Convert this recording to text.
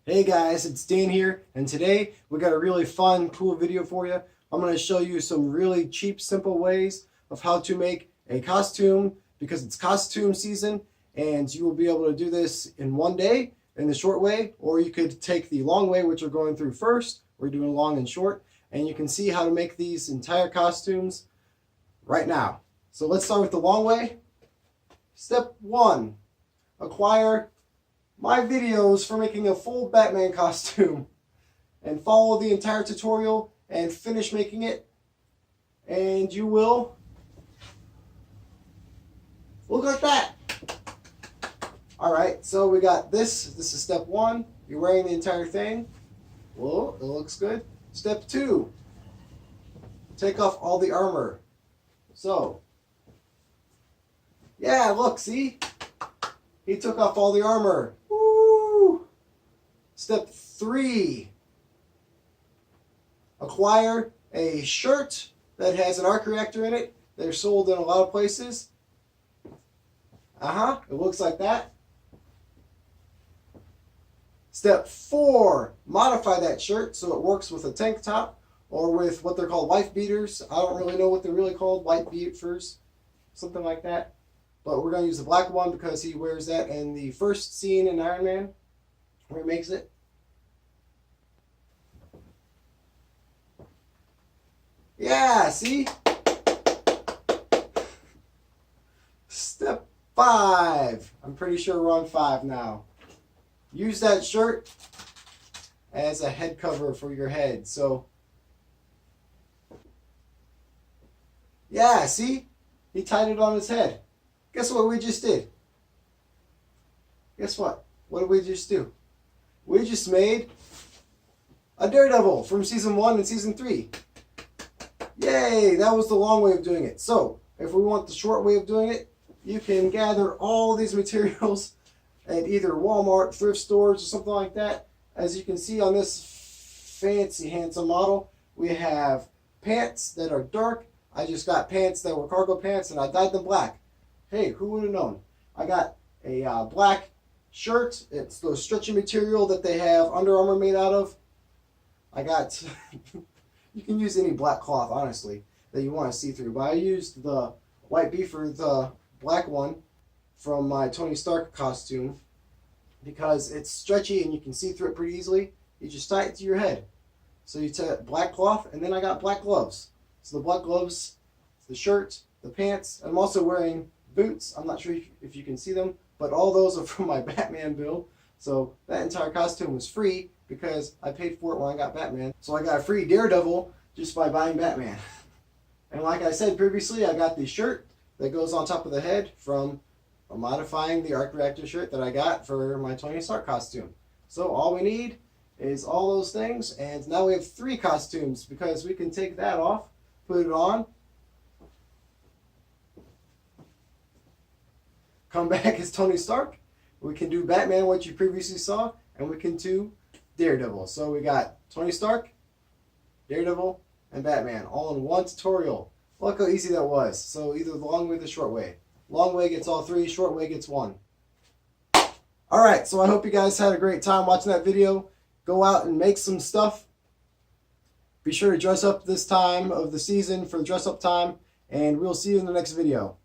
Hey guys, it's Dan here, and today we got a really fun, cool video for you. I'm going to show you some really cheap, simple ways of how to make a costume because it's costume season, and you will be able to do this in one day in the short way, or you could take the long way, which we're going through first. We're doing long and short, and you can see how to make these entire costumes right now. So let's start with the long way. Step 1, acquire my videos for making a full Batman costume and follow the entire tutorial and finish making it, and you will look like that. Alright, so we got this is step 1. You're wearing the entire thing. Whoa, it looks good. Step 2, take off all the armor. So yeah, look, see, he took off all the armor. Woo! Step 3, acquire a shirt that has an arc reactor in it. They're sold in a lot of places. It looks like that. Step 4, modify that shirt so it works with a tank top or with what they're called wife beaters. I don't really know what they're really called, white beaters, something like that. But we're going to use the black one because he wears that in the first scene in Iron Man where he makes it. Yeah, see? Step 5. I'm pretty sure we're on 5 now. Use that shirt as a head cover for your head. So, yeah, see? He tied it on his head. Guess what we just did? Guess what? What did we just do? We just made a Daredevil from season 1 and season 3. Yay! That was the long way of doing it. So, if we want the short way of doing it, you can gather all these materials at either Walmart, thrift stores, or something like that. As you can see on this fancy, handsome model, we have pants that are dark. I just got pants that were cargo pants, and I dyed them black. Hey, who would have known? I got a black shirt. It's the stretchy material that they have Under Armour made out of. I got, you can use any black cloth, honestly, that you want to see through. But I used the white beaver, the black one, from my Tony Stark costume because it's stretchy and you can see through it pretty easily. You just tie it to your head. So you take black cloth, and then I got black gloves. So the black gloves, the shirt, the pants. I'm also wearing boots. I'm not sure if you can see them, but all those are from my Batman build. So that entire costume was free because I paid for it when I got Batman. So I got a free Daredevil just by buying Batman. And like I said previously, I got the shirt that goes on top of the head from modifying the arc reactor shirt that I got for my Tony Stark costume. So all we need is all those things, and now we have 3 costumes because we can take that off, put it on, come back as Tony Stark. We can do Batman, what you previously saw, and we can do Daredevil. So we got Tony Stark, Daredevil, and Batman all in one tutorial. Look how easy that was. So either the long way or the short way. Long way gets all 3, short way gets 1. Alright, so I hope you guys had a great time watching that video. Go out and make some stuff. Be sure to dress up this time of the season for dress up time, and we'll see you in the next video.